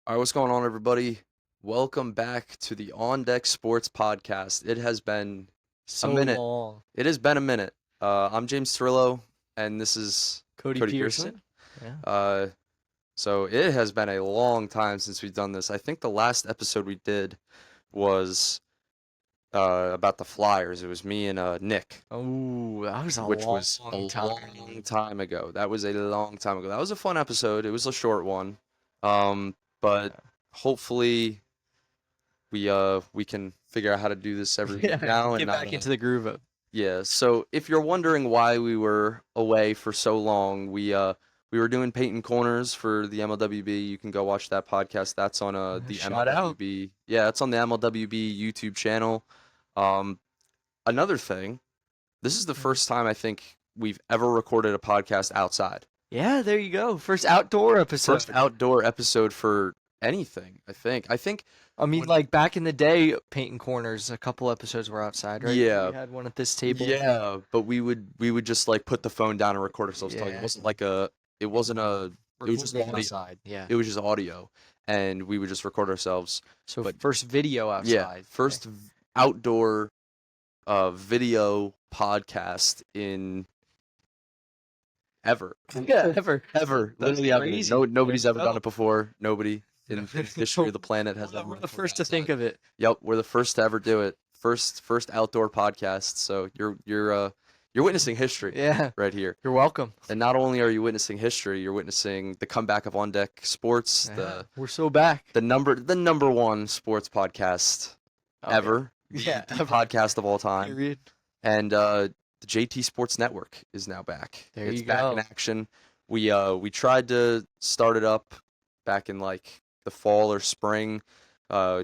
All right, what's going on, everybody? Welcome back to the On Deck Sports Podcast. It has been a So minute. long. It has been a minute. I'm James Thrillo, and this is Cody Cody Pearson. Pearson. Yeah. Uh, so it has been a long time since we've done this. I think the last episode we did was about the Flyers. It was me and Nick, Oh, that was a which long was a long time. time ago. That was a long time ago. That was a fun episode. It was a short one, but hopefully we can figure out how to do this every week Yeah, now and get not back into the groove of. yeah. So if you're wondering why we were away for so long, we were doing Peyton Corners for the MLWB. You can go watch that podcast. That's on the Shout out. MLWB. Yeah, it's on the MLWB YouTube channel. Um, Another thing, this is the first time I think we've ever recorded a podcast outside. Yeah, there you go. First outdoor First episode. outdoor episode for anything, I think. I think I mean, when like back in the day, painting corners, a couple episodes were outside, right? yeah, We had one at this table. yeah, but we would just like put the phone down and record ourselves talking. Yeah. It wasn't a it was just Recording audio. outside. Yeah. It was just audio, and we would just record ourselves. So But first video yeah, outside. first outdoor video podcast in ever. Yeah, ever. Ever. That's Literally ever. crazy. Nobody's There ever you done go. it before. Nobody in the history of the planet has ever We're the recorded first to think outside. of it. Yep, we're the first to ever do it. First outdoor podcast. So you're witnessing history Yeah. right here. You're welcome. And not only are you witnessing history, you're witnessing the comeback of On Deck Sports, Yeah. We're so back. the number one sports podcast Oh, yeah. ever, Yeah, the ever. podcast of all time. Period. And the JT Sports Network is now back. There It's you back in go. action. We tried to start it up back in like the fall or spring.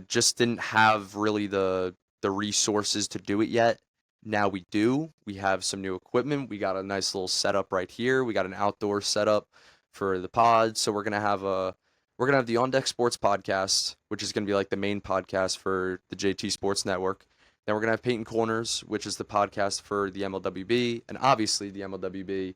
Just didn't have really the resources to do it yet. Now we do. We have some new equipment. We got a nice little setup right here. We got an outdoor setup for the pod. So we're gonna have the On Deck Sports podcast, which is gonna be like the main podcast for the JT Sports Network. Then we're gonna have Peyton Corners, which is the podcast for the MLWB, and obviously the MLWB,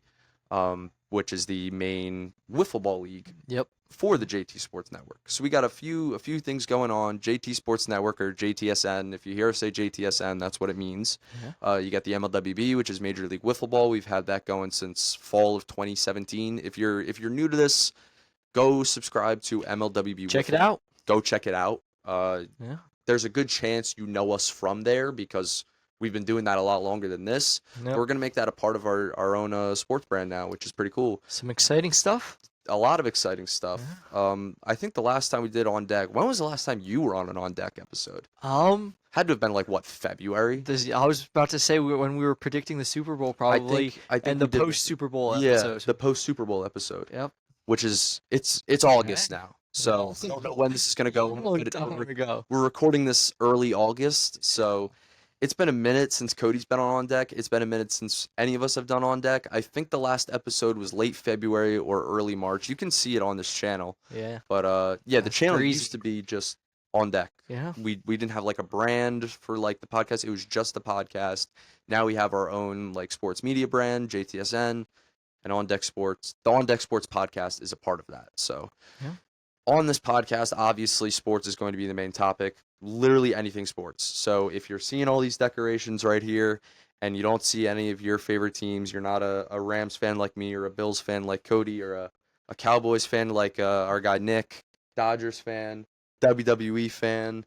which is the main wiffle ball league Yep. for the JT Sports Network. So we got a few things going on. JT Sports Network or JTSN. If you hear us say JTSN, that's what it means. Yeah. You got the MLWB, which is Major League Wiffle Ball. We've had that going since fall of 2017. If you're new to this, go subscribe to MLWB. Check it Wiffle. out. Go check it out. Yeah. There's a good chance you know us from there because we've been doing that a lot longer than this. Yep. We're gonna make that a part of our own sports brand now, which is pretty cool. Some exciting stuff. A lot of exciting stuff. Yeah. I think the last time we did On Deck, when was the last time you were on an On Deck episode? Um, Had to have been like what, February? I was about to say when we were predicting the Super Bowl, probably, I think and we the did post Super Bowl yeah, episode. the post Super Bowl episode, Yep. which is it's August now. So I don't know when this is gonna go. Long but time ago. we're recording this early August, so it's been a minute since Cody's been on Deck. It's been a minute since any of us have done On Deck. I think the last episode was late February or early March. You can see it on this channel. Yeah. But yeah, the That's channel crazy. used to be just On Deck. Yeah. We didn't have like a brand for like the podcast. It was just the podcast. Now we have our own like sports media brand, JTSN, and On Deck Sports. The On Deck Sports podcast is a part of that. So Yeah. on this podcast, obviously sports is going to be the main topic. Literally anything sports. So if you're seeing all these decorations right here and you don't see any of your favorite teams, you're not a Rams fan like me or a Bills fan like Cody or a Cowboys fan like our guy Nick, Dodgers fan, WWE fan,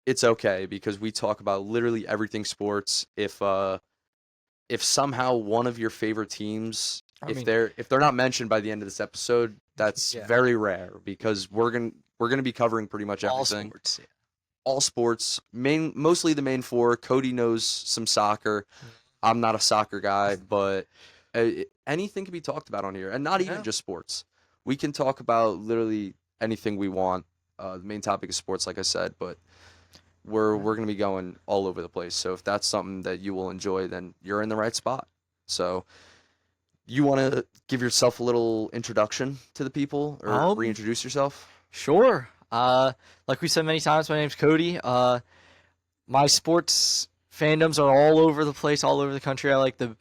it's okay because we talk about literally everything sports. If somehow one of your favorite teams, I if mean- they're not mentioned by the end of this episode, that's Yeah. very rare because we're gonna be covering pretty much All everything. sports. Yeah. All sports, mostly the main four. Cody knows some soccer. I'm not a soccer guy, but anything can be talked about on here, and not even Yeah. just sports. We can talk about literally anything we want. The main topic is sports, like I said, but we're gonna be going all over the place. So if that's something that you will enjoy, then you're in the right spot. So you want to give yourself a little introduction to the people or reintroduce yourself? Sure. Like we said many times, my name's Cody. My sports fandoms are all over the place, all over the country. I like the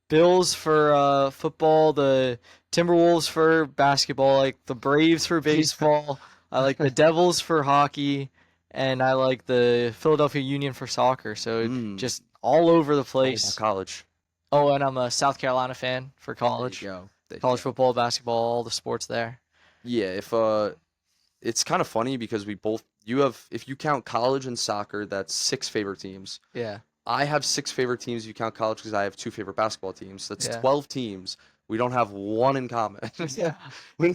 Bills for football, the Timberwolves for basketball, like the Braves for baseball. I like the Devils for hockey, and I like the Philadelphia Union for soccer. So Mm. just all over the Oh, place. college. Oh, and I'm a South Carolina fan for There you college. go. There you College go. football, basketball, all the sports there. Yeah, if it's kind of funny because you have, if you count college and soccer, that's six favorite teams. Yeah, I have six favorite teams if you count college because I have two favorite basketball teams. That's yeah. 12 teams. We don't have one in common. Yeah. We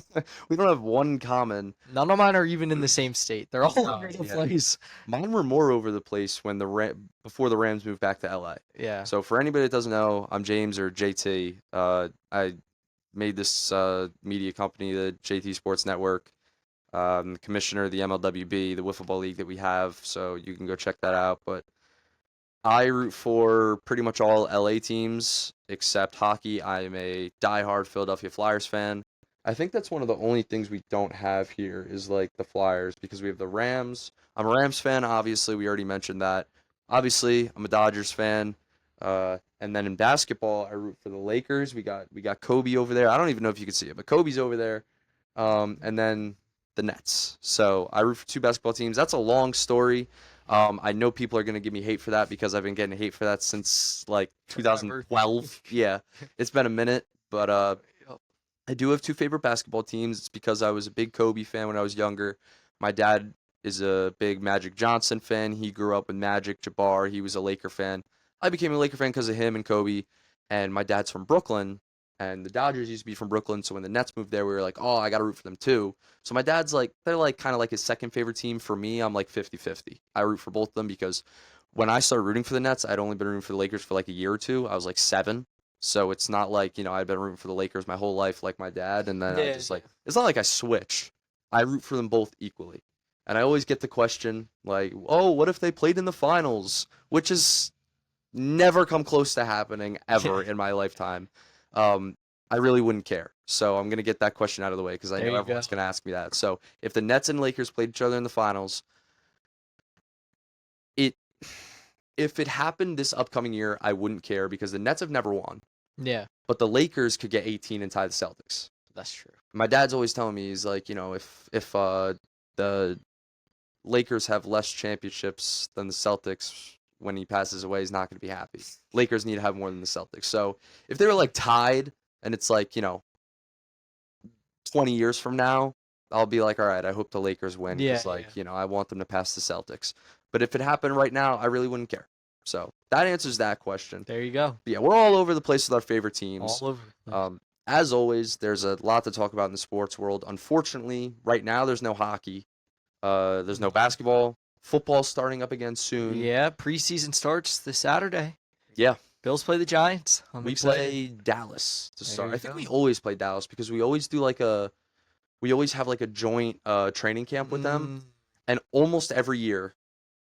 don't have one in common. None of mine are even in the same state. They're all Oh, over the yeah. place. Mine were more over the place when before the Rams moved back to LA. Yeah. So for anybody that doesn't know, I'm James or JT. I made this media company, the JT Sports Network. Commissioner of the MLWB, the wiffle ball league that we have. So you can go check that out. But I root for pretty much all LA teams except hockey. I am a diehard Philadelphia Flyers fan. I think that's one of the only things we don't have here is like the Flyers because we have the Rams. I'm a Rams fan, obviously. We already mentioned that. Obviously, I'm a Dodgers fan. And then in basketball, I root for the Lakers. We got Kobe over there. I don't even know if you can see it, but Kobe's over there. And then the Nets. So I root for two basketball teams. That's a long story. I know people are going to give me hate for that because I've been getting hate for that since like Forever. 2012. Yeah, it's been a minute, but I do have two favorite basketball teams. It's because I was a big Kobe fan when I was younger. My dad is a big Magic Johnson fan. He grew up with Magic, Jabbar. He was a Laker fan. I became a Laker fan because of him and Kobe. And my dad's from Brooklyn, and the Dodgers used to be from Brooklyn. So when the Nets moved there, we were like, oh, I got to root for them too. So my dad's like, they're like kind of like his second favorite team. For me, I'm like 50-50. I root for both of them because when I started rooting for the Nets, I'd only been rooting for the Lakers for like a year or two. I was like 7. So it's not like, I'd been rooting for the Lakers my whole life like my dad. And then I Yeah, just like, it's not like I switched. I root for them both equally. And I always get the question like, oh, what if they played in the finals? Which is never come close to happening ever in my lifetime. Um, I really wouldn't care. So I'm gonna get that question out of the way because I There know you everyone's go. gonna ask me that. So if the Nets and Lakers played each other in the finals, it if it happened this upcoming year, I wouldn't care because the Nets have never won. Yeah, But the Lakers could get 18 and tie the Celtics. that's true. My dad's always telling me he's like, if the Lakers have less championships than the Celtics when he passes away, he's not going to be happy. Lakers need to have more than the Celtics. So if they were like tied and it's like, 20 years from now, I'll be like, all right, I hope the Lakers win Yeah, because, like, I want them to pass the Celtics. But if it happened right now, I really wouldn't care. So that answers that question. there you go. But yeah, we're all over the place with our favorite teams. All over the place. As always, there's a lot to talk about in the sports world. Unfortunately, right now there's no hockey. There's no basketball. Football's starting up again soon. Yeah, preseason starts this Saturday. Yeah, Bills play the Giants. I'm we excited. play Dallas to There start. you I think go. we always play Dallas because we always have like a joint training camp with them, and almost every year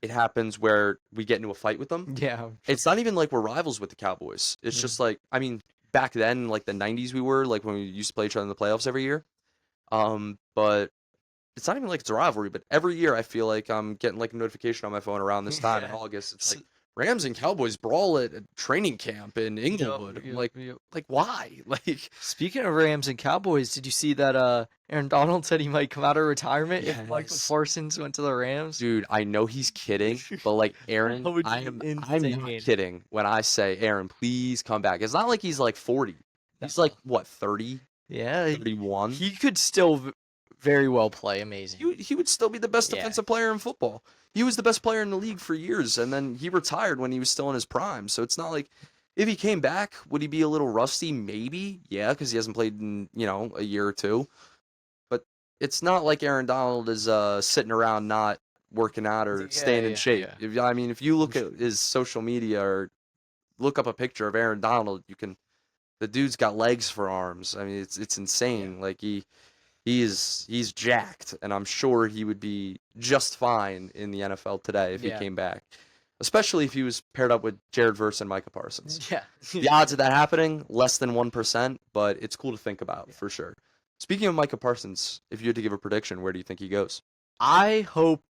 it happens where we get into a fight with them. Yeah. It's not even like we're rivals with the Cowboys. It's Yeah. just like, I mean, back then, like the 90s, we were like when we used to play each other in the playoffs every year. But it's not even like it's a rivalry, but every year I feel like I'm getting like a notification on my phone around this time in Yeah. August. It's S- like Rams and Cowboys brawl at a training camp in Inglewood. I'm like, Yep. why? Like, Speaking of Rams and Cowboys, did you see that Aaron Donald said he might come out of retirement if Michael Yes. Parsons went to the Rams? dude, I know he's kidding, but like Aaron, That would be I'm not insane. kidding when I say Aaron, please come back. It's not like he's like 40. He's No. like what, 30, Yeah, 31? he could still very well play amazing. He would still be the best Yeah. defensive player in football. He was the best player in the league for years, and then he retired when he was still in his prime. So it's not like if he came back, would he be a little rusty? Maybe, yeah, because he hasn't played in a year or two. But it's not like Aaron Donald is sitting around not working out or staying in shape. yeah. If you look at his social media or look up a picture of Aaron Donald, the dude's got legs for arms. I mean, it's insane. Like he's jacked, and I'm sure he would be just fine in the NFL today if he Yeah. came back. Especially if he was paired up with Jared Verse and Micah Parsons. Yeah. The odds of that happening, less than 1%, but it's cool to think about for sure. Speaking of Micah Parsons, if you had to give a prediction, where do you think he goes? I hope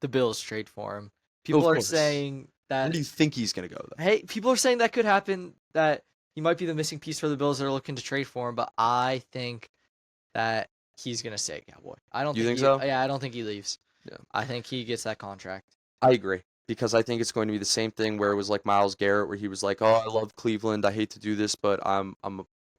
the Bills trade for him. People are course. saying Where that do you think he's going to go, though? hey, people are saying that could happen, that he might be the missing piece for the Bills that are looking to trade for him, but I think that he's gonna stay a Cowboy. I don't You think think so? Yeah, I don't think he leaves. Yeah. I think he gets that contract. I agree because I think it's going to be the same thing where it was like Myles Garrett, where he was like, "Oh, I love Cleveland. I hate to do this, but I'm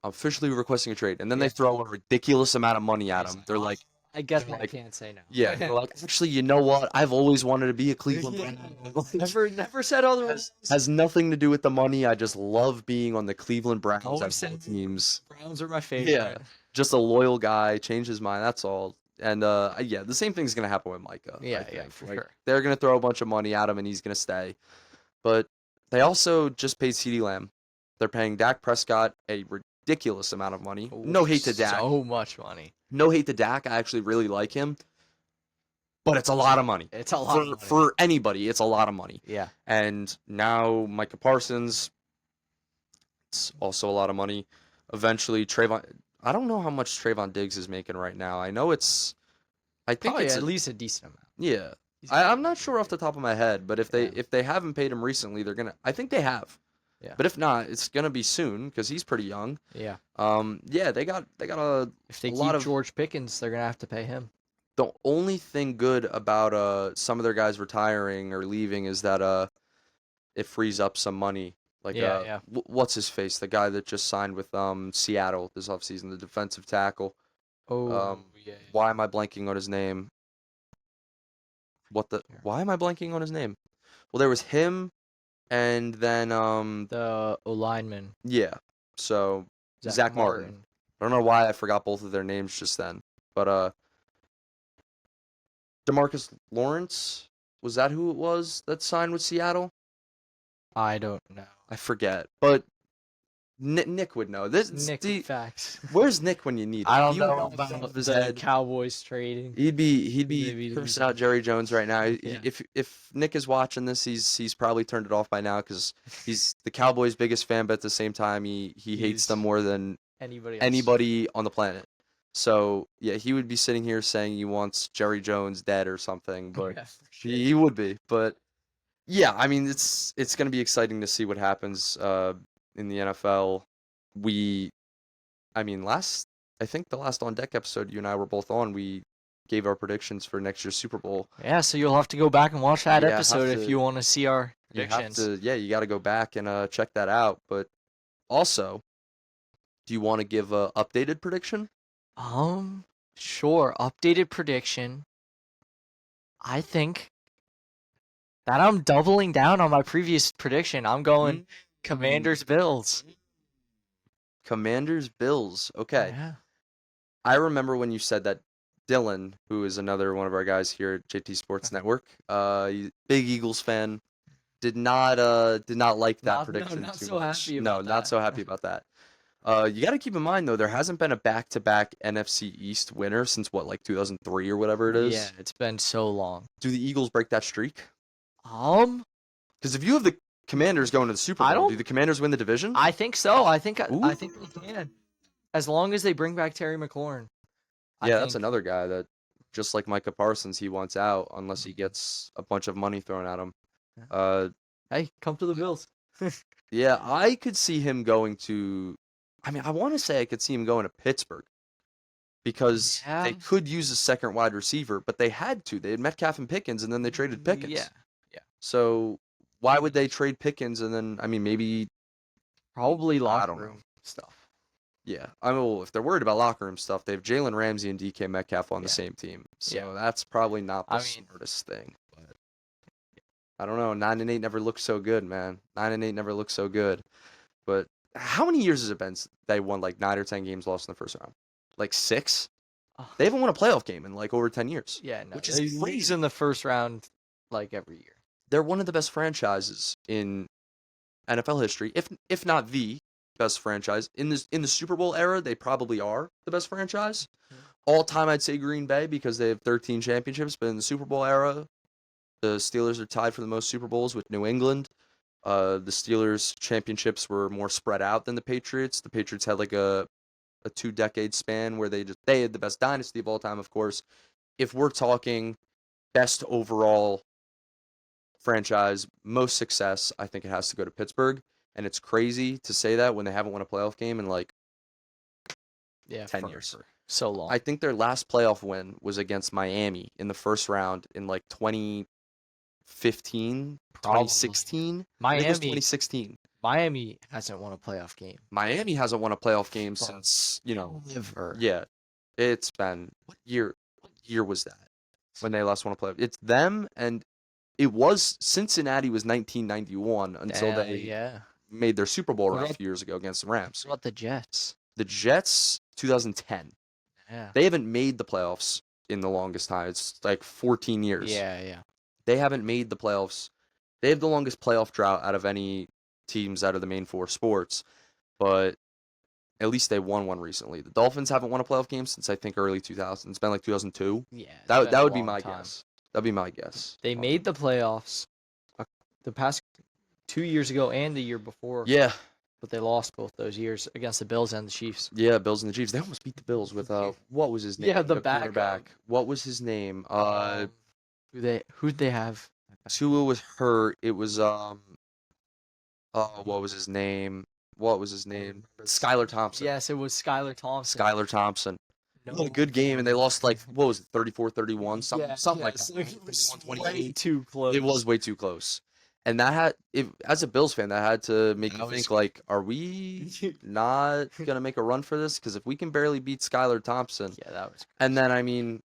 officially requesting a trade." And then they Yeah. throw a ridiculous amount of money at He's him. like, They're "Oh, like, I guess they're I like, can't say no. yeah, they're like, actually, you know what? I've always wanted to be a Cleveland Yeah. Brown. Like, Never said otherwise. has nothing to do with the money. I just love being on the Cleveland Browns Always and said teams. Browns are my favorite. Yeah, just a loyal guy, changed his mind. That's all. And yeah, the same thing's gonna happen with Micah. I Yeah, think. for Like, sure. they're gonna throw a bunch of money at him, and he's gonna stay. But they also just paid CeeDee Lamb. They're paying Dak Prescott a ridiculous amount of money. No hate to Dak. So much money. No hate to Dak. I actually really like him, but it's a lot of money. It's a lot of money. For anybody. It's a lot of money. Yeah. And now Micah Parsons, it's also a lot of money. Eventually, Trayvon. I don't know how much Trayvon Diggs is making right now. I know it's. I think Probably it's at least a decent amount. yeah. He's I'm not sure off the top of my head, but if Yeah. they haven't paid him recently, they're gonna. I think they have. Yeah. But if not, it's gonna be soon because he's pretty young. Yeah. Yeah, they got If they a lot keep of. George Pickens, they're gonna have to pay him. The only thing good about some of their guys retiring or leaving is that it frees up some money. Like Yeah. what's his face? The guy that just signed with Seattle this offseason, the defensive tackle. Oh, yeah. Why am I blanking on his name? Why am I blanking on his name? Well, there was him, and then The O-lineman. yeah. So Zach Martin. I don't know why I forgot both of their names just then, but DeMarcus Lawrence, was that who it was that signed with Seattle? I don't know. I forget, but Nick would know. Nick facts. Where's Nick when you need him? I don't He would know off the top about of his the head. Cowboys trading. He'd be Maybe cursing out Jerry Jones right now. Yeah. If Nick is watching this, he's probably turned it off by now because he's the Cowboys' biggest fan, but at the same time, he hates them more than anybody on the planet. So yeah, he would be sitting here saying he wants Jerry Jones dead or something, but Yeah, for sure. he would be. But yeah, I mean it's going to be exciting to see what happens in the NFL. I think the last On Deck episode you and I were both on, we gave our predictions for next year's Super Bowl. Yeah, so you'll have to go back and watch that Yeah, have episode if to- you want to see our You have predictions. you got to go back and check that out. But also, do you want to give a updated prediction? Sure. Updated prediction. I think that I'm doubling down on my previous prediction. I'm going Commanders Bills. Commanders Bills. Okay. Yeah. I remember when you said that. Dylan, who is another one of our guys here at JT Sports Network, big Eagles fan, did not like that prediction not too so much. happy No, about not that. so happy about that. You got to keep in mind though, there hasn't been a back-to-back NFC East winner since what, like 2003 or whatever it is. Yeah, it's been so long. Do the Eagles break that streak? Because if you have the Commanders going to the Super I Bowl, don't- do the Commanders win the division? I think so. I think Ooh. they can. As long as they bring back Terry McLaurin. Yeah, that's another guy that, just like Micah Parsons, he wants out unless he gets a bunch of money thrown at him. Hey, come to the Bills. Yeah, I could see him going to. I mean, I want to say I could see him going to Pittsburgh because Yeah. they could use a second wide receiver, but they had to. They had Metcalf and Pickens, and then they traded Pickens. Yeah. So why would they trade Pickens and then? I mean, maybe. Probably locker don't know. room stuff. Yeah, I mean, well, if they're worried about locker room stuff, they have Jalen Ramsey and DK Metcalf on the Yeah. same team. So Yeah. that's probably not the I mean- smartest thing. But I don't know. 9-8 never looked so good, man. 9-8 never looked so good. But how many years has it been since they won like 9 or 10 games lost in the first round? Like 6? They haven't won a playoff game in like over 10 years. Yeah, no. Which is They lose crazy. in the first round like every year. They're one of the best franchises in NFL history, if not the best franchise in the Super Bowl era. They probably are the best franchise. All time, I'd say Green Bay because they have 13 championships. But in the Super Bowl era, the Steelers are tied for the most Super Bowls with New England. The Steelers championships were more spread out than the Patriots. The Patriots had like a 2-decade span where they had the best dynasty of all time, of course. If we're talking best overall franchise, most success, I think it has to go to Pittsburgh. And it's crazy to say that when they haven't won a playoff game in like Yeah, 10 years. So long. I think their last playoff win was against Miami in the first round in like 2015, Probably. 2016. I think it was Miami 2016. Miami hasn't won a playoff game. Miami hasn't won a playoff game Fuck. since, Ever. yeah, it's been, what year was that when they last won a playoff? It's them, and it was Cincinnati was 1991 until Hell they yeah. made their Super Bowl What run a about- few years ago against the Rams. What about the Jets? The Jets, 2010. Yeah. They haven't made the playoffs in the longest time. It's like 14 years. Yeah. They haven't made the playoffs. They have the longest playoff drought out of any teams out of the main four sports, but at least they won one recently. The Dolphins haven't won a playoff game since I think early 2000s. It's been like 2002. Yeah. it's That been a would be long my time. guess. That'd be my guess. They made the playoffs the past 2 years ago and the year before. Yeah, But they lost both those years against the Bills and the Chiefs. yeah. Bills and the Chiefs. They almost beat the Bills with what was his name? Yeah, the backup. quarterback. What was his name? Who'd they have? Tua was hurt. It was what was his name? What was his name? Skylar Thompson. Yes, it was Skylar Thompson. Skylar Thompson. They had a good game, and they lost like, what was it, 34-31? Something like that. It was 31-28. way too close. It was way too close. And that had, as a Bills fan, that had to make That you was- think, like, are we not going to make a run for this? Because if we can barely beat Skylar Thompson, Yeah, that was. and then, I mean,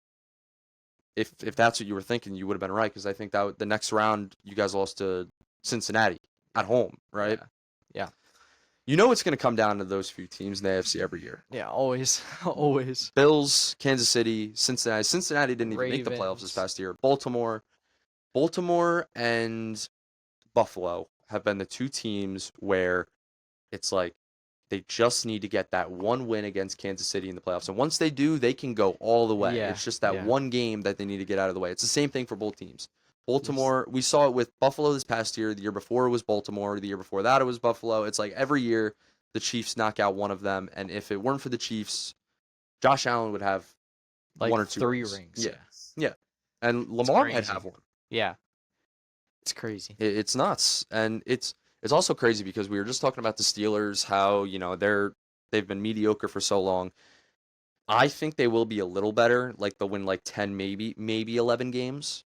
if that's what you were thinking, you would have been right, because I think that the next round, you guys lost to Cincinnati at home, right? Yeah. You know it's going to come down to those few teams in the AFC every year. Yeah, always, always. Bills, Kansas City, Cincinnati. Cincinnati didn't even make the playoffs this Ravens. past year. Baltimore and Buffalo have been the two teams where it's like they just need to get that one win against Kansas City in the playoffs. And once they do, they can go all the way. Yeah, It's just that yeah. one game that they need to get out of the way. It's the same thing for both teams. Baltimore, we saw it with Buffalo this past year. The year before it was Baltimore. The year before that it was Buffalo. It's like every year the Chiefs knock out one of them. And if it weren't for the Chiefs, Josh Allen would have Like one or two 3 rings. rings. Yeah. And Lamar might crazy. have one. Yeah. It's crazy. It's nuts, and it's also crazy because we were just talking about the Steelers, how they've been mediocre for so long. I think they will be a little better, like they'll win like 10, maybe 11 games,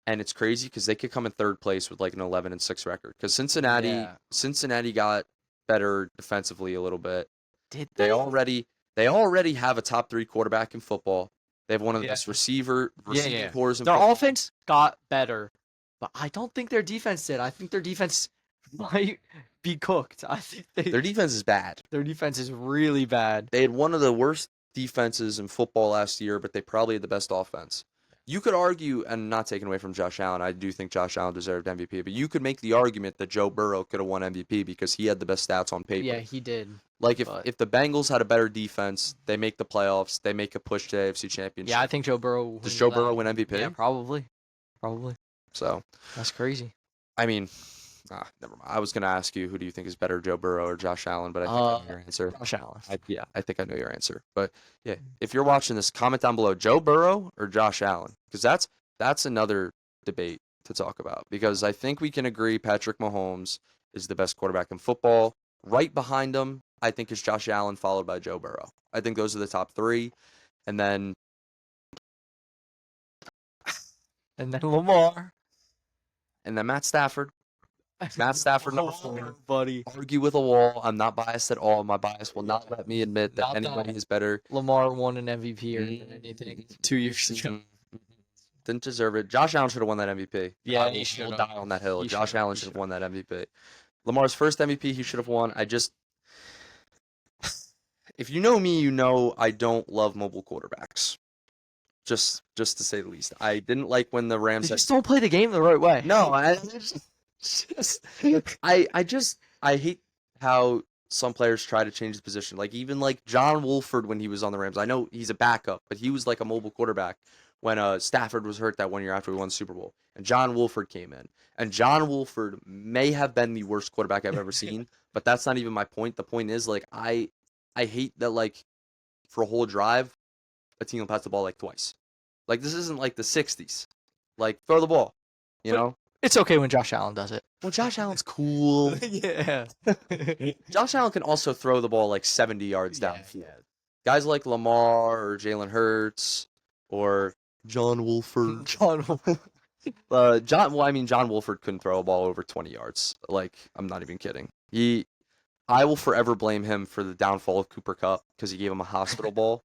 and it's crazy because they could come in third place with like an 11-6 record. Because Yeah. Cincinnati got better defensively a little bit. Did They already have a top 3 quarterback in football. They have one of the Yeah. best receiving yeah. cores in Their football. offense got better, but I don't think their defense did. I think their defense might be cooked. I think Their defense is bad. their defense is really bad. They had one of the worst defenses in football last year, but they probably had the best offense. You could argue, and not taking away from Josh Allen, I do think Josh Allen deserved MVP, but you could make the argument that Joe Burrow could have won MVP because he had the best stats on paper. Yeah, he did. Like but- if the Bengals had a better defense, they make the playoffs, they make a push to the AFC Championship. Yeah, I think Joe Burrow. Does wins Joe that. Burrow win MVP? Yeah, probably. So, That's crazy. I mean, never mind. I was going to ask you, who do you think is better, Joe Burrow or Josh Allen? But I think I know your answer. Josh Allen. I think I know your answer. But yeah, if you're watching this, comment down below, Joe Burrow or Josh Allen, because that's another debate to talk about. Because I think we can agree Patrick Mahomes is the best quarterback in football. Right behind him, I think is Josh Allen, followed by Joe Burrow. I think those are the top 3, and then And then Lamar. Matt Stafford. Matt Stafford, number 4. buddy. Argue with a wall. I'm not biased at all. My bias will not let me admit that Not anybody that- is better. Lamar won an MVP or anything 2 years ago. Didn't deserve it. Josh Allen should have won that MVP. Yeah, I he will should've. die on that hill. He Josh should've. Allen He should have won that MVP. Lamar's first MVP, he should have won. If you know me, you know I don't love mobile quarterbacks. Just to say the least. I didn't like when the Rams They had. just don't play the game the right way. No, I hate how some players try to change the position. Like even like John Wolford when he was on the Rams. I know he's a backup, but he was like a mobile quarterback when Stafford was hurt that one year after we won the Super Bowl. And John Wolford came in. And John Wolford may have been the worst quarterback I've ever seen, but that's not even my point. The point is like I hate that like for a whole drive a team will pass the ball like twice. Like this isn't like the 60s. Like throw the ball, you But- know? It's okay when Josh Allen does it. Well, Josh Allen's cool. yeah. Josh Allen can also throw the ball like 70 yards downfield. Guys like Lamar or Jalen Hurts or John Wolford. John. John Wolford couldn't throw a ball over 20 yards. Like, I'm not even kidding. I will forever blame him for the downfall of Cooper Kupp because he gave him a hospital ball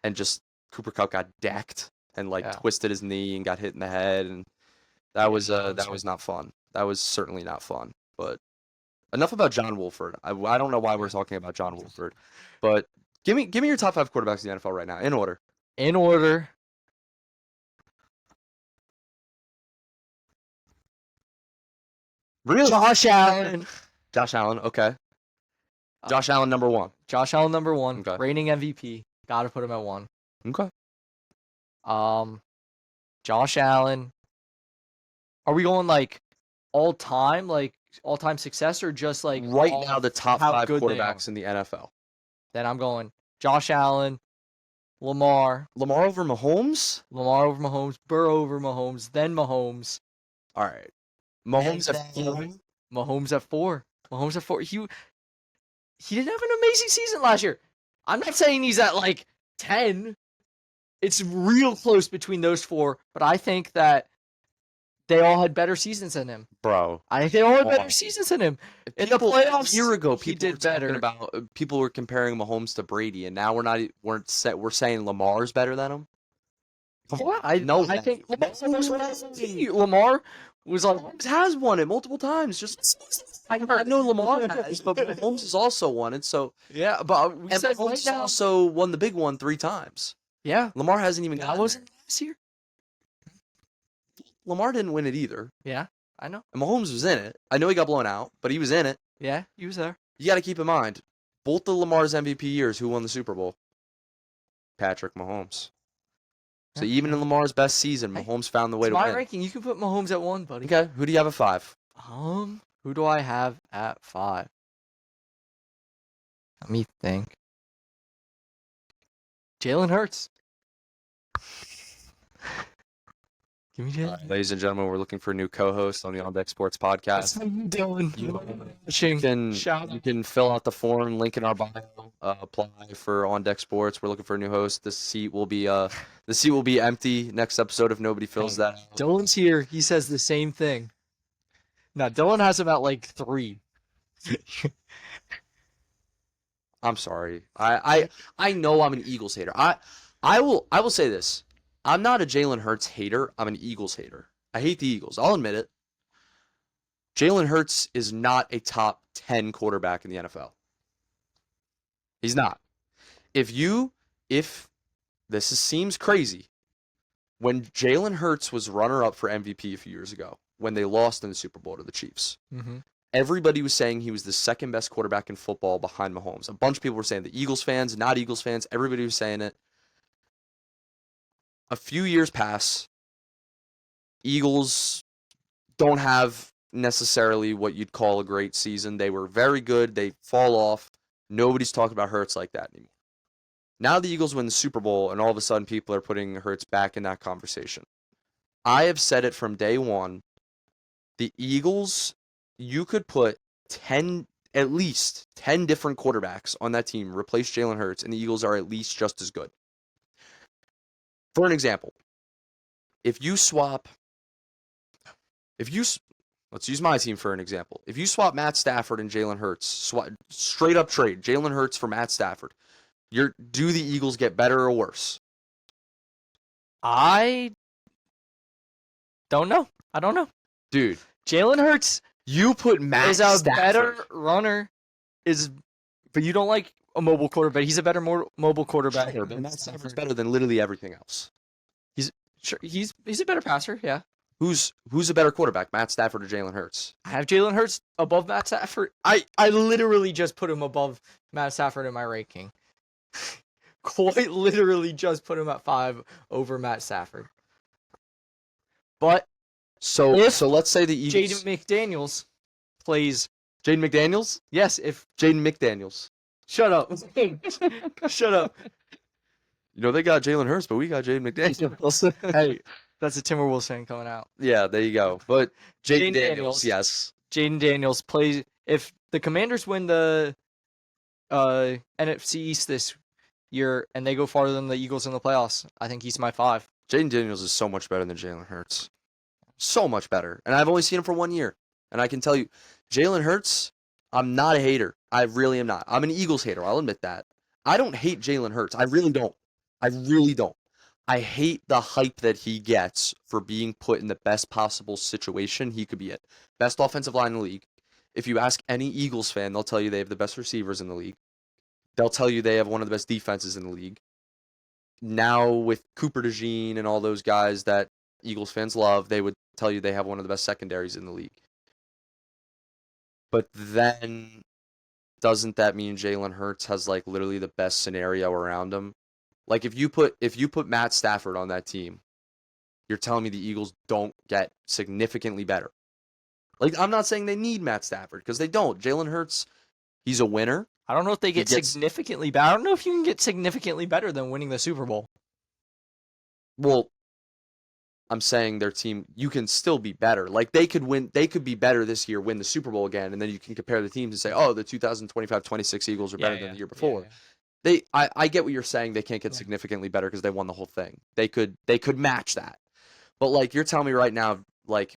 and just Cooper Kupp got decked and like Yeah. twisted his knee and got hit in the head, and that was not fun. That was certainly not fun. But enough about John Wolford. I don't know why we're talking about John Wolford, but give me your top 5 quarterbacks in the NFL right now in order. In order. Really? Josh Allen. Josh Allen, okay. Josh Allen number 1. Josh Allen number 1. Okay. Reigning MVP. Gotta put him at 1. Okay. Josh Allen. Are we going like all time success, or just like Right all now, the of top how 5 good they quarterbacks are? in the NFL. Then I'm going Josh Allen, Lamar Lamar over Mahomes? over Mahomes, Burrow over Mahomes, then Mahomes. All right. Mahomes at 4. Mahomes at 4. Mahomes at 4. He didn't have an amazing season last year. I'm not saying he's at like 10. It's real close between those 4, but I think that they all had better seasons than him. Bro. I think they all had Oh. better seasons than him. In the playoffs, a year ago, he people did were talking better. about people were comparing Mahomes to Brady, and now we're saying Lamar's better than him. Yeah, I think Lamar was like, Mahomes has won it multiple times. Just I know Lamar has, but Mahomes has also won it. So yeah, but we and said Mahomes right has now, also won the big one 3 times. yeah, Lamar hasn't even that gotten wasn't there. last year. Lamar didn't win it either. Yeah, I know. And Mahomes was in it. I know he got blown out, but he was in it. Yeah, he was there. You got to keep in mind, both of Lamar's MVP years, who won the Super Bowl? Patrick Mahomes. So Yeah, even in Lamar's best season, Hey, Mahomes found the way it's to my win. ranking. You can put Mahomes at 1, buddy. Okay, who do you have at 5? Who do I have at 5? Let me think. Jalen Hurts. Give me Jalen. Ladies and gentlemen, we're looking for a new co-host on the On Deck Sports Podcast. Dylan. You can fill out the form, link in our bio, apply for On Deck Sports. We're looking for a new host. The seat will be empty next episode if nobody fills that out. Dylan's here. He says the same thing. Now Dylan has about like 3. I'm sorry. I know I'm an Eagles hater. I will say this. I'm not a Jalen Hurts hater. I'm an Eagles hater. I hate the Eagles. I'll admit it. Jalen Hurts is not a top 10 quarterback in the NFL. He's not. If this seems crazy, when Jalen Hurts was runner-up for MVP a few years ago, when they lost in the Super Bowl to the Chiefs, everybody was saying he was the second best quarterback in football behind Mahomes. A bunch of people were saying the Eagles fans, not Eagles fans, everybody was saying it. A few years pass. Eagles don't have necessarily what you'd call a great season. They were very good. They fall off. Nobody's talking about Hurts like that anymore. Now the Eagles win the Super Bowl, and all of a sudden people are putting Hurts back in that conversation. I have said it from day one. The Eagles, you could put at least 10 different quarterbacks on that team, replace Jalen Hurts, and the Eagles are at least just as good. For an example, let's use my team for an example. If you swap Matt Stafford and Jalen Hurts, straight up trade Jalen Hurts for Matt Stafford, do the Eagles get better or worse? I don't know. I don't know. Dude, Jalen Hurts you put Matt is a Stafford. better runner, but you don't like a mobile quarterback. He's a better mobile quarterback. Sure, but Matt Stafford's better than literally everything else. He's a better passer, yeah. Who's a better quarterback, Matt Stafford or Jalen Hurts? I have Jalen Hurts above Matt Stafford. I literally just put him above Matt Stafford in my ranking. Quite literally just put him at 5 over Matt Stafford. But So let's say the Eagles. Jaden McDaniels plays. Jaden McDaniels? Yes, if Jaden McDaniels. shut up. Shut up. You know, they got Jalen Hurts, but we got Jaden McDaniels. Hey, that's a Timberwolves fan coming out. Yeah, there you go. But Jaden Jaden Daniels, Daniels. yes. Jaden Daniels plays. If the Commanders win the NFC East this and they go farther than the Eagles in the playoffs, I think he's my 5. Jaden Daniels is so much better than Jalen Hurts. So much better. And I've only seen him for 1 year. And I can tell you, Jalen Hurts, I'm not a hater. I really am not. I'm an Eagles hater. I'll admit that. I don't hate Jalen Hurts. I really don't. I really don't. I hate the hype that he gets for being put in the best possible situation he could be in. Best offensive line in the league. If you ask any Eagles fan, they'll tell you they have the best receivers in the league. They'll tell you they have one of the best defenses in the league. Now with Cooper DeJean and all those guys that Eagles fans love, they would tell you they have one of the best secondaries in the league. But then doesn't that mean Jalen Hurts has like literally the best scenario around him? Like if you put Matt Stafford on that team, you're telling me the Eagles don't get significantly better. Like I'm not saying they need Matt Stafford because they don't. Jalen Hurts, he's a winner. I don't know if they get gets- significantly better. I don't know if you can get significantly better than winning the Super Bowl. Well, I'm saying their team, you can still be better. Like they could be better this year, win the Super Bowl again, and then you can compare the teams and say, oh, the 2025-26 Eagles are better than the year before. I get what you're saying. They can't get significantly better because they won the whole thing. They could match that. But like you're telling me right now, like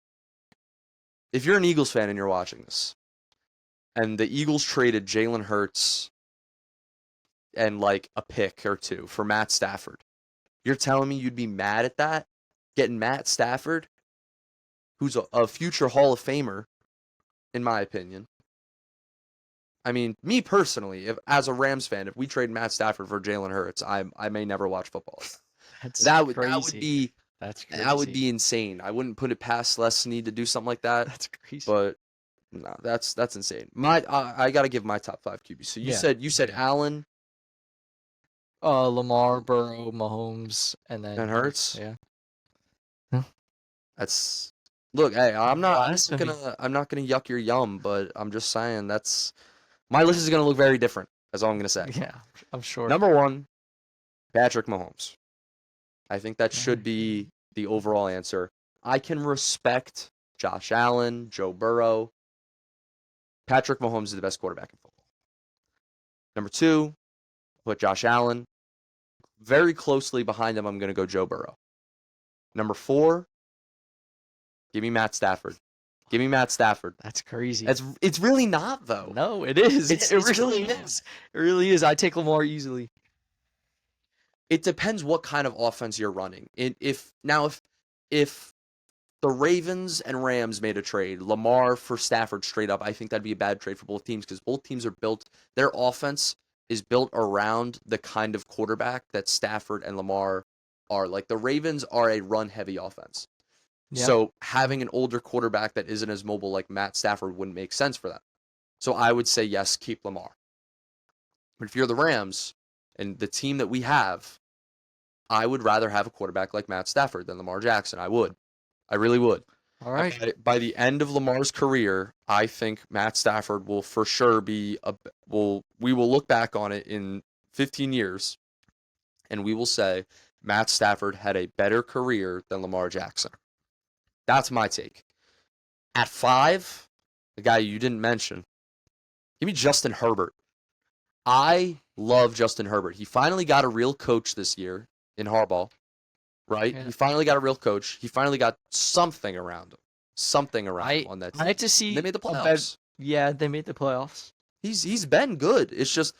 if you're an Eagles fan and you're watching this, and the Eagles traded Jalen Hurts and like a pick or two for Matt Stafford, you're telling me you'd be mad at that? Getting Matt Stafford, who's a future Hall of Famer, in my opinion. I mean, me personally, as a Rams fan, if we trade Matt Stafford for Jalen Hurts, I may never watch football. That would be That's crazy. that would be insane. I wouldn't put it past Les Snead to do something like that. That's crazy. But no, that's insane. I gotta give my top 5 QBs. So you said Allen Lamar, Burrow, Mahomes, and then and Hurts. Yeah. That's look. Hey, I'm not Blasphemy. gonna yuck your yum, but I'm just saying that's my list is gonna look very different. That's all I'm gonna say. Yeah, I'm sure. Number 1, Patrick Mahomes. I think that should be the overall answer. I can respect Josh Allen, Joe Burrow. Patrick Mahomes is the best quarterback in football. Number 2, put Josh Allen. Very closely behind him, I'm going to go Joe Burrow. Number 4, give me Matt Stafford. Give me Matt Stafford. That's crazy. It's really not, though. No, it is. It really is. It really is. I take Lamar easily. It depends what kind of offense you're running. If the Ravens and Rams made a trade, Lamar for Stafford straight up, I think that'd be a bad trade for both teams because both teams are built, their offense is built around the kind of quarterback that Stafford and Lamar are. Like the Ravens are a run-heavy offense. Yeah. So having an older quarterback that isn't as mobile like Matt Stafford wouldn't make sense for them. So I would say yes, keep Lamar. But if you're the Rams and the team that we have, I would rather have a quarterback like Matt Stafford than Lamar Jackson. I would. I really would. All right. By the end of Lamar's career, I think Matt Stafford will for sure be we will look back on it in 15 years and we will say Matt Stafford had a better career than Lamar Jackson. That's my take. At 5, the guy you didn't mention, give me Justin Herbert. I love Justin Herbert. He finally got a real coach this year in Harbaugh. Right? Yeah. He finally got a real coach. He finally got something around him. Something around him on that team. I like to see. They made the playoffs. Yeah, they made the playoffs. He's been good. It's just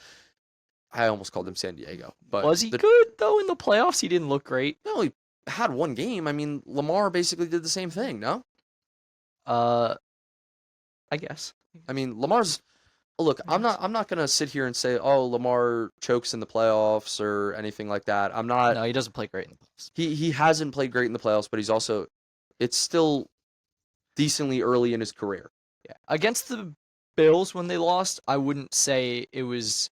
I almost called him San Diego. But Was he good though in the playoffs? He didn't look great. No, he had one game. I mean, Lamar basically did the same thing, no? I guess. I mean, Lamar's look, I'm not gonna sit here and say, oh, Lamar chokes in the playoffs or anything like that. I'm not. No, he doesn't play great in the playoffs. He hasn't played great in the playoffs, but it's still decently early in his career. Yeah, against the Bills when they lost, I wouldn't say it was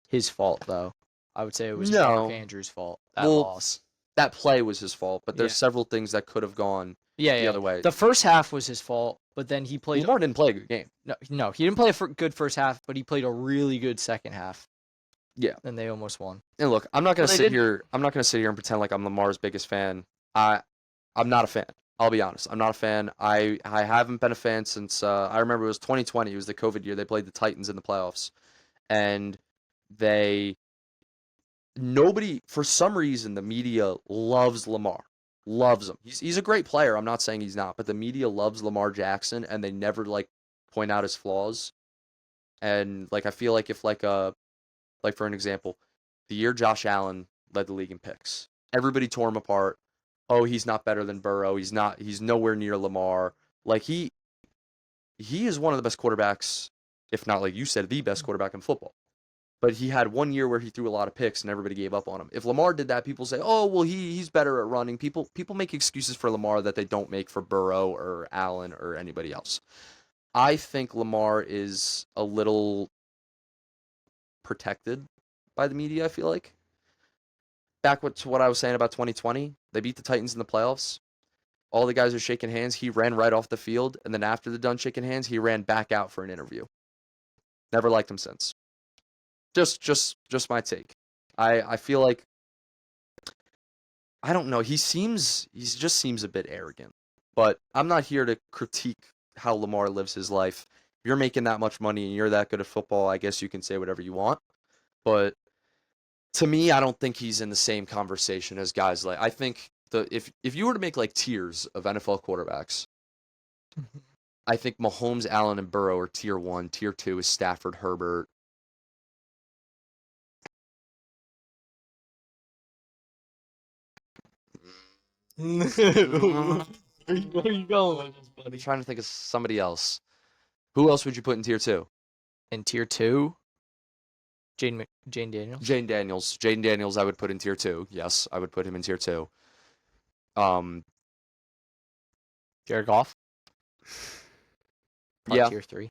his fault though. I would say it was Mark Andrews' fault. That loss. That play was his fault, but there's several things that could have gone the other way. The first half was his fault, but then he played. Lamar didn't play a good game. No, he didn't play a good first half, but he played a really good second half. Yeah, and they almost won. And look, I'm not gonna sit here and pretend like I'm Lamar's biggest fan. I'm not a fan. I'll be honest. I'm not a fan. I haven't been a fan since I remember it was 2020. It was the COVID year. They played the Titans in the playoffs, and they nobody, for some reason, the media loves Lamar. Loves him. He's a great player. I'm not saying he's not, but the media loves Lamar Jackson and they never like point out his flaws. And like I feel like if like for an example, the year Josh Allen led the league in picks, everybody tore him apart. Oh, he's not better than Burrow. He's nowhere near Lamar. Like he is one of the best quarterbacks, if not like you said, the best quarterback in football. But he had 1 year where he threw a lot of picks and everybody gave up on him. If Lamar did that, people say, "Oh, well, he's better at running." People make excuses for Lamar that they don't make for Burrow or Allen or anybody else. I think Lamar is a little protected by the media, I feel like. Back to what I was saying about 2020, they beat the Titans in the playoffs. All the guys are shaking hands. He ran right off the field, and then after they're done shaking hands, he ran back out for an interview. Never liked him since. Just my take. I feel like I don't know. He just seems a bit arrogant. But I'm not here to critique how Lamar lives his life. If you're making that much money and you're that good at football, I guess you can say whatever you want. But to me, I don't think he's in the same conversation as guys like I think if you were to make like tiers of NFL quarterbacks, I think Mahomes, Allen, and Burrow are tier 1. Tier 2 is Stafford, Herbert. Where are you going with this, I'm buddy? trying to think of somebody else. Who else would you put in tier 2? In tier 2, Jane Daniels. Jane Daniels, I would put in tier 2. Yes, I would put him in tier 2. Jared Goff. Probably Yeah. tier 3.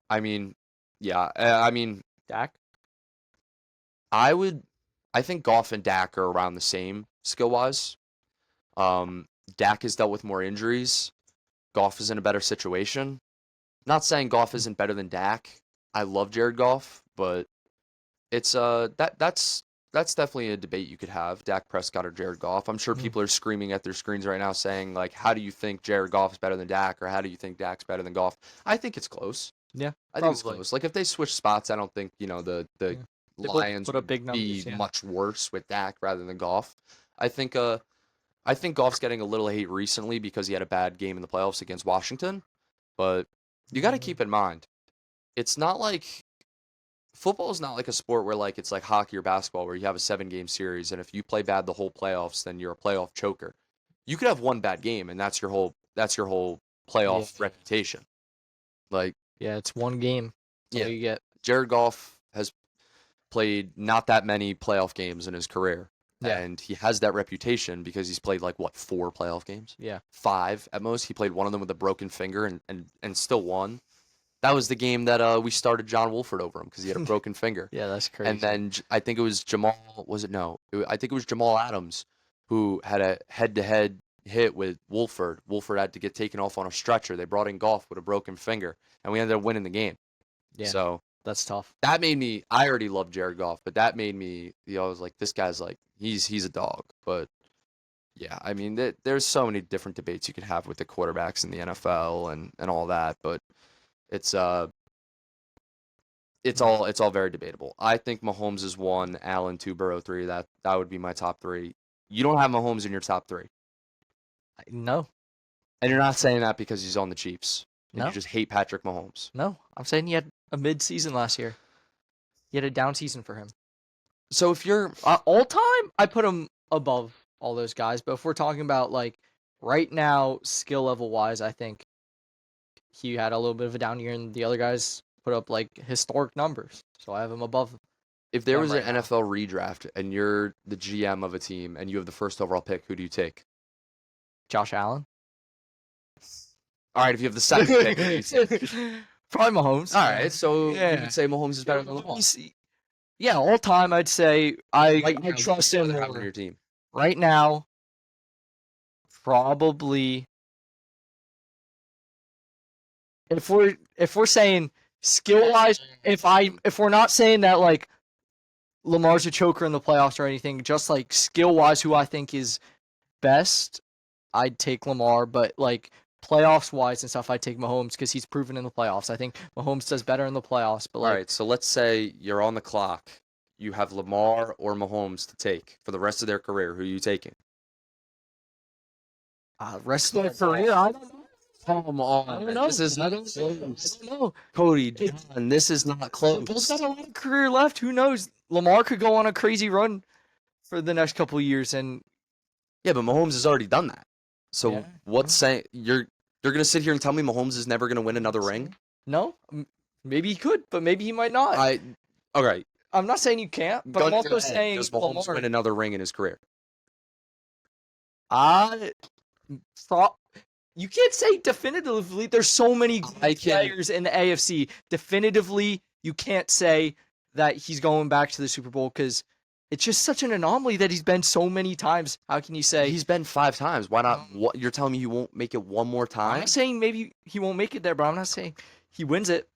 I mean, yeah. I mean, Dak. I think Goff and Dak are around the same skill-wise. Dak has dealt with more injuries. Goff is in a better situation. Not saying Goff isn't better than Dak. I love Jared Goff, but it's that's definitely a debate you could have, Dak Prescott or Jared Goff. I'm sure people are screaming at their screens right now saying like, how do you think Jared Goff is better than Dak, or how do you think Dak's better than Goff? I think it's close. Yeah, I think it's probably. close. Like if they switch spots, I don't think, the Yeah. They both Lions put up would big be numbers, yeah. much worse with Dak rather than Goff. I think Goff's getting a little hate recently because he had a bad game in the playoffs against Washington, but you got to keep in mind, it's not like football is not like a sport where like it's like hockey or basketball where you have a 7-game series and if you play bad the whole playoffs, then you're a playoff choker. You could have one bad game and that's your whole playoff reputation. Like, yeah, it's one game. That's all you get. Jared Goff has played not that many playoff games in his career. Yeah. And he has that reputation because he's played like 4 playoff games? Yeah. 5 at most. He played one of them with a broken finger and still won. That was the game that we started John Wolford over him because he had a broken finger. Yeah, that's crazy. And then I think it was Jamal. Was it no? I think it was Jamal Adams who had a head-to-head hit with Wolford. Wolford had to get taken off on a stretcher. They brought in Goff with a broken finger, and we ended up winning the game. Yeah. So that's tough. that made me. I already loved Jared Goff, but that made me. I was like, this guy's like he's a dog. But yeah, I mean, there's so many different debates you could have with the quarterbacks in the NFL and all that, but it's all very debatable. I think Mahomes is 1, Allen 2, Burrow 3. That would be my top 3. You don't have Mahomes in your top 3. No. And you're not saying that because he's on the Chiefs. And No. you just hate Patrick Mahomes. No, I'm saying he had a mid-season last year. He had a down season for him. So if you're all time, I put him above all those guys. But if we're talking about like right now, skill level wise, I think he had a little bit of a down year, and the other guys put up like historic numbers. So I have him above. If there them was right an now. NFL redraft and you're the GM of a team and you have the first overall pick, who do you take? Josh Allen. All right, if you have the second pick, who do you take? Probably Mahomes. All right, so Yeah. you would say Mahomes is better than Lamar. Yeah, all time I'd say I now, trust who him do you have on more. your team. Right now. Probably. If we're saying skill wise, if we're not saying that like Lamar's a choker in the playoffs or anything, just like skill wise, who I think is best, I'd take Lamar. But like playoffs wise and stuff, I'd take Mahomes because he's proven in the playoffs. I think Mahomes does better in the playoffs. But like, All right, so let's say you're on the clock you have Lamar or Mahomes to take for the rest of their career. Who are you taking? Rest of their career, I don't know. Come I on. don't know. This is I not don't close. know. Cody, John, this is not Both close. got a lot of career left. Who knows? Lamar could go on a crazy run for the next couple of years, and Yeah, but Mahomes has already done that. So Yeah. what's saying you're gonna sit here and tell me Mahomes is never gonna win another ring? no, maybe he could, but maybe he might not. Okay. I'm not saying you can't, but I'm Gun to also the head, saying does Mahomes Lamar. win another ring in his career? You can't say definitively. There's so many players in the AFC. Definitively, you can't say that he's going back to the Super Bowl because it's just such an anomaly that he's been so many times. How can you say He's been 5 times. Why not? What you're telling me he won't make it one more I'm time? not saying maybe he won't make it there, but I'm not saying he wins it.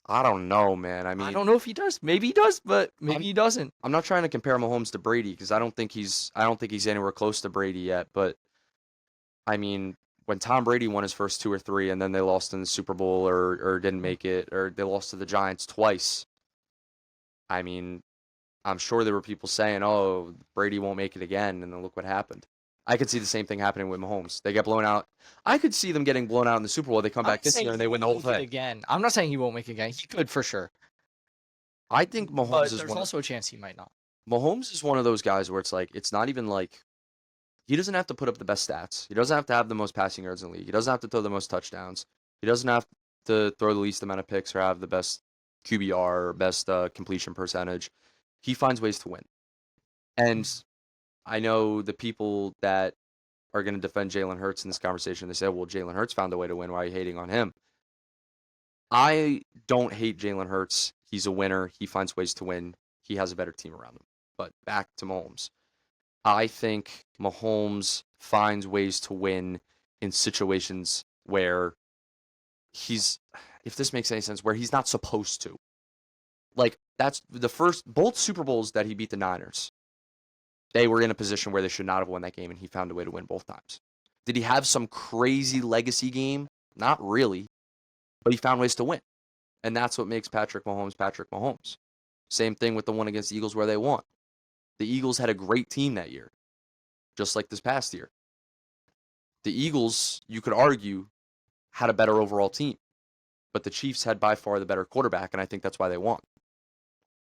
I don't know, man. I I mean, don't know if he does. Maybe he does, but maybe he doesn't. I'm not trying to compare Mahomes to Brady because I don't think he's anywhere close to Brady yet. But I mean, when Tom Brady won his first 2 or 3, and then they lost in the Super Bowl or didn't make it, or they lost to the Giants twice. I mean, I'm sure there were people saying, "Oh, Brady won't make it again," and then look what happened. I could see the same thing happening with Mahomes. They get blown out. I could see them getting blown out in the Super Bowl. They come I'm back not this saying year and he they win the whole won't make it thing. again. I'm not saying he won't make it again. He could for sure. I think Mahomes But is there's one. also a chance he might not. Mahomes is one of those guys where it's like it's not even like he doesn't have to put up the best stats. He doesn't have to have the most passing yards in the league. He doesn't have to throw the most touchdowns. He doesn't have to throw the least amount of picks or have the best QBR or best completion percentage. He finds ways to win. And I know the people that are going to defend Jalen Hurts in this conversation, they say, well, Jalen Hurts found a way to win. Why are you hating on him? I don't hate Jalen Hurts. He's a winner. He finds ways to win. He has a better team around him. But back to Mahomes. I think Mahomes finds ways to win in situations where he's, if this makes any sense, where he's not supposed to. Like, that's the first, both Super Bowls that he beat the Niners, they were in a position where they should not have won that game, and he found a way to win both times. Did he have some crazy legacy game? Not really, but he found ways to win. And that's what makes Patrick Mahomes Patrick Mahomes. Same thing with the one against the Eagles where they won. The Eagles had a great team that year, just like this past year. The Eagles, you could argue, had a better overall team, but the Chiefs had by far the better quarterback, and I think that's why they won.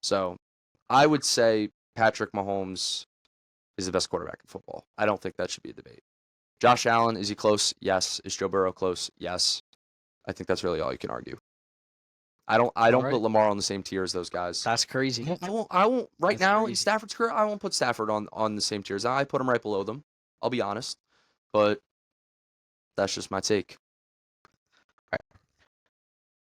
So I would say Patrick Mahomes is the best quarterback in football. I don't think that should be a debate. Josh Allen, is he close? Yes. Is Joe Burrow close? Yes. I think that's really all you can argue. I don't Alright. put Lamar on the same tier as those guys. That's crazy. I won't right That's now in crazy. Stafford's career, I won't put Stafford on the same tiers. I put him right below them. I'll be honest. But that's just my take.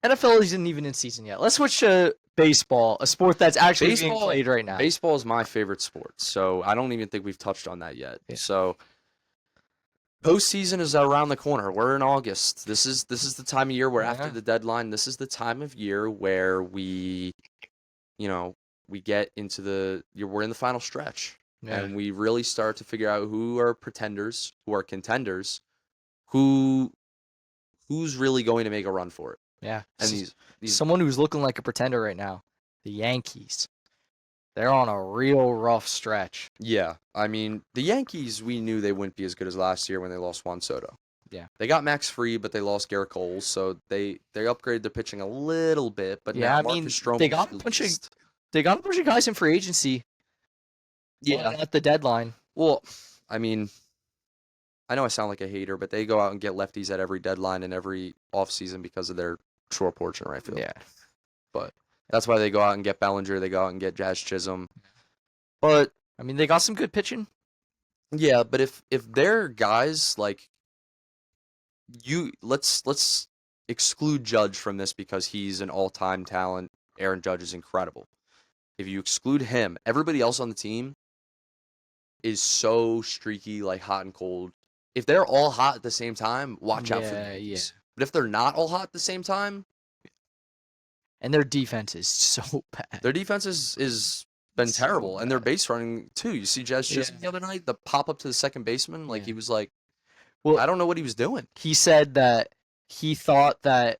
NFL isn't even in season yet. Let's switch to baseball, a sport that's actually being Baseball- played right now. Baseball is my favorite sport, so I don't even think we've touched on that yet. Yeah. So postseason is around the corner. We're in August. This is the time of year where after Yeah. the deadline, this is the time of year where we get into we're in the final stretch. Yeah. And we really start to figure out who are pretenders, who are contenders, who's really going to make a run for it. Yeah. And these Someone who's looking like a pretender right now, the Yankees. They're on a real rough stretch. Yeah, I mean, the Yankees, we knew they wouldn't be as good as last year when they lost Juan Soto. Yeah. They got Max Fried, but they lost Garrett Cole, so they upgraded their pitching a little bit, but Yeah, now I mean, Marcus Stroman they got a was bunch of- released. They got a bunch of guys in free agency. At the deadline. Well, I mean, I know I sound like a hater, but they go out and get lefties at every deadline and every offseason because of their short porch in right field. Yeah. But that's why they go out and get Bellinger, they go out and get Jazz Chisholm. But I mean, they got some good pitching. yeah, but if they're guys like let's exclude Judge from this because he's an all-time talent. Aaron Judge is incredible. If you exclude him, everybody else on the team is so streaky, like hot and cold. If they're all hot at the same time, watch out for the Yeah, Yankees. But if they're not all hot at the same time, And their defense is so bad. their defense is been So terrible, and their bad. base running too. You see Jazz Chisholm Yeah. the other night, the pop up to the second baseman, like Yeah. he was like, Well, I don't know what he was doing. he said that he thought that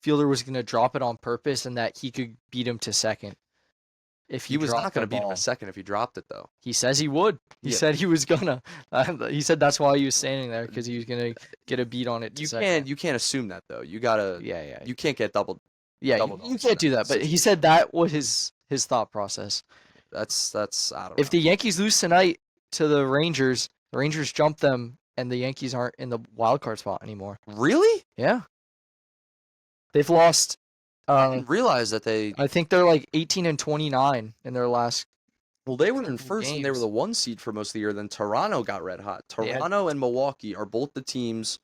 Fielder was going to drop it on purpose and that he could beat him to second if He was not dropped going the to beat him ball. a second if he dropped it, though. He says he would. He Yeah. said he was gonna. He said that's why he was standing there because he was gonna get a beat on it. You can't assume that though. You gotta. Yeah. You can't get double. Yeah, double you dogs can't in do that. But he said that was his thought process. That's I don't If know. the Yankees lose tonight to the Rangers jump them, and the Yankees aren't in the wild card spot anymore. Really? Yeah. They've lost. I didn't realize that they. I think they're like 18 and 29 in their last. Well, they were in couple first and they were games. the 1 seed for most of the year. Then Toronto got red hot. Yeah. Toronto and Milwaukee are both the teams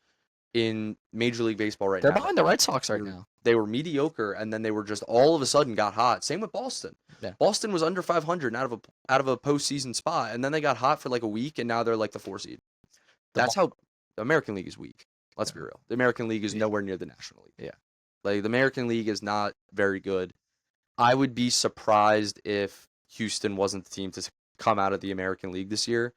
in Major League Baseball right They're now. behind the Red Sox right They're- now. They were mediocre, and then they were just all of a sudden got hot. Same with Boston. Yeah. Boston was under 500 out of a postseason spot, and then they got hot for like a week, and now they're like the 4 seed. That's how the American League is weak. Let's be real. The American League is nowhere near the National League. Yeah. Like the American League is not very good. I would be surprised if Houston wasn't the team to come out of the American League this year.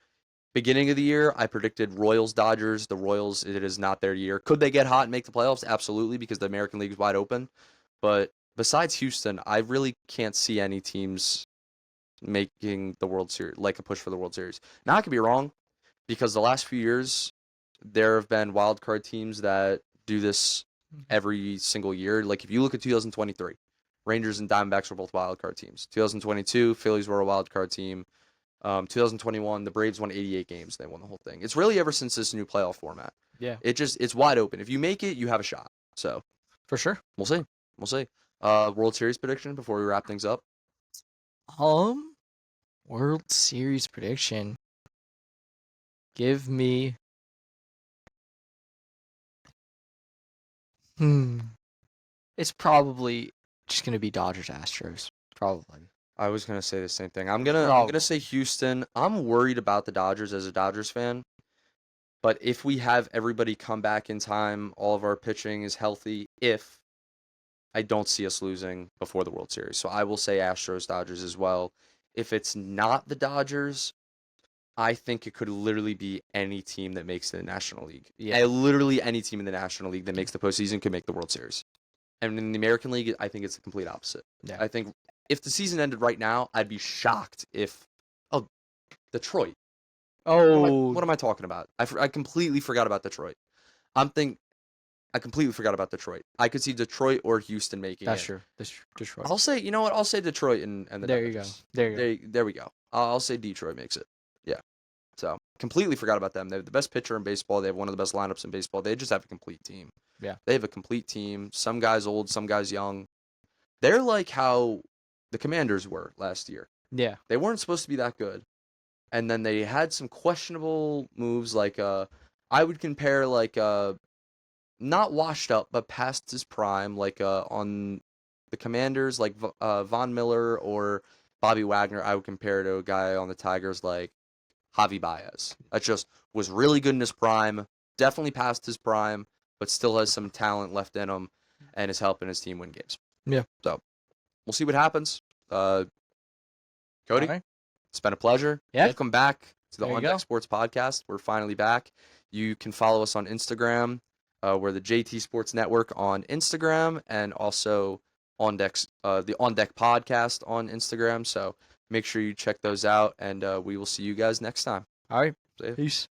Beginning of the year, I predicted Royals, Dodgers. The Royals, it is not their year. Could they get hot and make the playoffs? Absolutely, because the American League is wide open. But besides Houston, I really can't see any teams making the World Series, like a push for the World Series. Now, I could be wrong, because the last few years, there have been wild card teams that do this every single year. Like if you look at 2023, Rangers and Diamondbacks were both wild card teams. 2022, Phillies were a wild card team. 2021, the Braves won 88 games. They won the whole thing. It's really ever since this new playoff format. Yeah. It's wide open. If you make it, you have a shot. So For sure. we'll see. We'll see. World Series prediction before we wrap things up. World Series prediction. Give me. It's probably just gonna be Dodgers Astros. Probably. I was gonna say the same thing. I'm gonna say Houston. I'm worried about the Dodgers as a Dodgers fan. But if we have everybody come back in time, all of our pitching is healthy, I don't see us losing before the World Series. So I will say Astros, Dodgers as well. If it's not the Dodgers, I think it could literally be any team that makes the National League. Yeah. Literally any team in the National League that makes the postseason could make the World Series. And in the American League, I think it's the complete opposite. Yeah. I think if the season ended right now, I'd be shocked if, Detroit. What am I talking about? I completely forgot about Detroit. I completely forgot about Detroit. I could see Detroit or Houston making That's it. true. That's Detroit. I'll say, you know what? I'll say Detroit and the There you go. Dodgers. There you go. There we go. I'll say Detroit makes it. Yeah. So completely forgot about them. They have the best pitcher in baseball. They have one of the best lineups in baseball. They just have a complete team. Yeah. They have a complete team. Some guys old, some guys young. They're like how the Commanders were last year. Yeah. They weren't supposed to be that good. And then they had some questionable moves like I would compare like not washed up but past his prime like on the Commanders like Von Miller or Bobby Wagner. I would compare to a guy on the Tigers like Javi Baez. That just was really good in his prime, definitely past his prime, but still has some talent left in him and is helping his team win games. Yeah. So we'll see what happens. Cody, All right. it's been a pleasure. Yeah. Welcome back to the There you On Deck go. Sports Podcast. We're finally back. You can follow us on Instagram. We're the JT Sports Network on Instagram and also On Deck's the On Deck Podcast on Instagram. So make sure you check those out, and we will see you guys next time. All right. See ya. Peace.